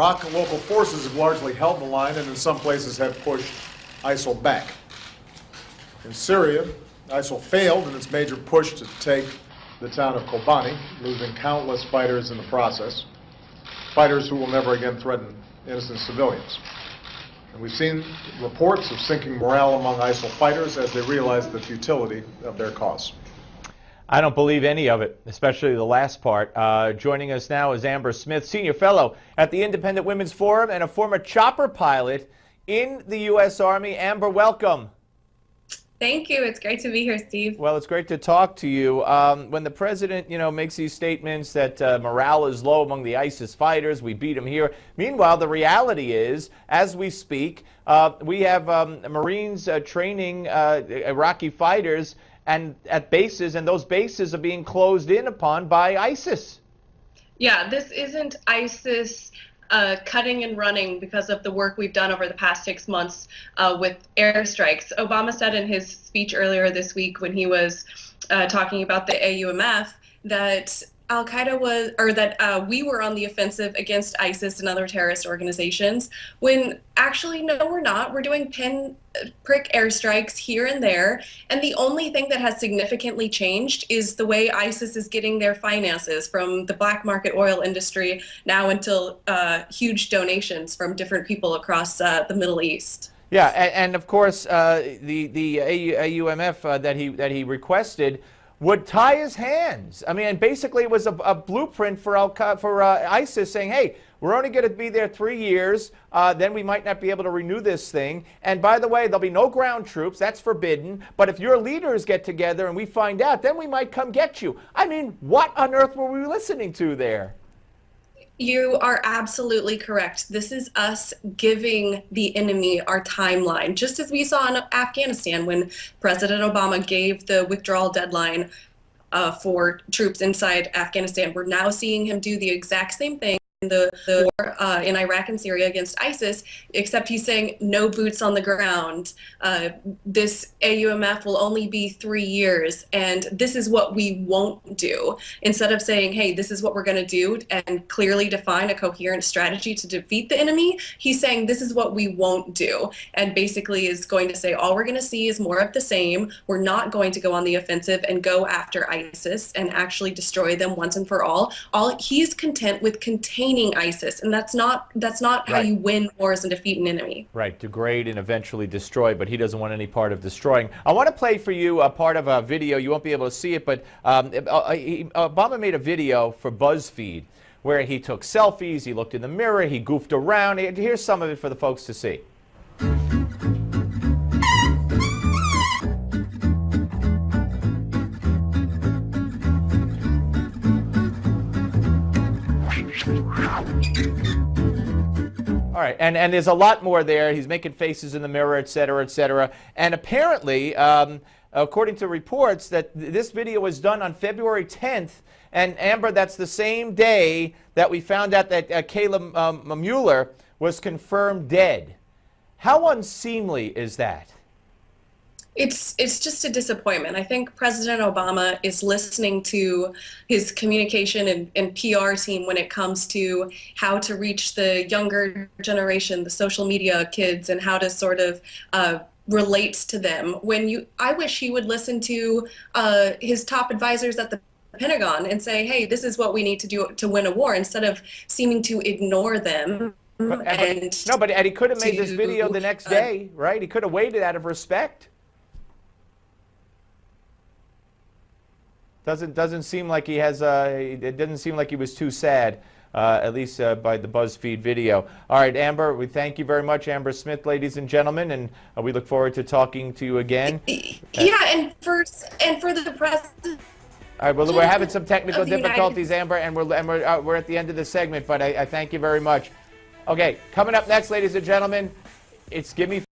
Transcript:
Iraq, local forces have largely held the line and in some places have pushed ISIL back. In Syria, ISIL failed in its major push to take the town of Kobani, losing countless fighters in the process, fighters who will never again threaten innocent civilians. And we've seen reports of sinking morale among ISIL fighters as they realize the futility of their cause. I don't believe any of it, especially the last part. Joining us now is Amber Smith, Senior Fellow at the Independent Women's Forum and a former chopper pilot in the U.S. Army. Amber, welcome. Thank you. It's great to be here, Steve. Well, it's great to talk to you. When the president, makes these statements that morale is low among the ISIS fighters, we beat them here. Meanwhile, the reality is, as we speak, we have Marines training Iraqi fighters and at bases, and those bases are being closed in upon by ISIS. Yeah, this isn't ISIS cutting and running because of the work we've done over the past 6 months with airstrikes. Obama said in his speech earlier this week when he was talking about the AUMF that Al-Qaeda was, or that we were on the offensive against ISIS and other terrorist organizations, when actually, no, we're not. We're doing pinprick airstrikes here and there, and the only thing that has significantly changed is the way ISIS is getting their finances from the black market oil industry now until huge donations from different people across the Middle East. Yeah, and of course, the AUMF that he requested would tie his hands. I mean, and basically it was a blueprint for ISIS saying, hey, we're only going to be there 3 years, then we might not be able to renew this thing. And by the way, there'll be no ground troops, that's forbidden, but if your leaders get together and we find out, then we might come get you. I mean, what on earth were we listening to there? You are absolutely correct. This is us giving the enemy our timeline, just as we saw in Afghanistan when President Obama gave the withdrawal deadline for troops inside Afghanistan. We're now seeing him do the exact same thing in the war in Iraq and Syria against ISIS, except he's saying no boots on the ground. This AUMF will only be 3 years, and this is what we won't do. Instead of saying, hey, this is what we're going to do and clearly define a coherent strategy to defeat the enemy, he's saying this is what we won't do, and basically is going to say all we're going to see is more of the same. We're not going to go on the offensive and go after ISIS and actually destroy them once and for all. He's content with containing ISIS, and that's not how you win wars and defeat an enemy. Right, degrade and eventually destroy, but he doesn't want any part of destroying. I want to play for you a part of a video. You won't be able to see it, but Obama made a video for BuzzFeed where he took selfies, he looked in the mirror, he goofed around. Here's some of it for the folks to see. All right, and there's a lot more there. He's making faces in the mirror, et cetera, et cetera. And apparently, according to reports, that this video was done on February 10th. And Amber, that's the same day that we found out that Kayla Mueller was confirmed dead. How unseemly is that? It's just a disappointment. I think President Obama is listening to his communication and PR team when it comes to how to reach the younger generation, the social media kids, and how to sort of relate to them. I wish he would listen to his top advisors at the Pentagon and say, hey, this is what we need to do to win a war, instead of seeming to ignore them. And he could have made this video the next day, right? He could have waited out of respect. Doesn't seem like he has. It doesn't seem like he was too sad, at least by the BuzzFeed video. All right, Amber, we thank you very much, Amber Smith, ladies and gentlemen, and we look forward to talking to you again. Yeah, and for the president. All right, well, we're having some technical difficulties, Amber, and we're at the end of the segment, but I thank you very much. Okay, coming up next, ladies and gentlemen, it's Gimme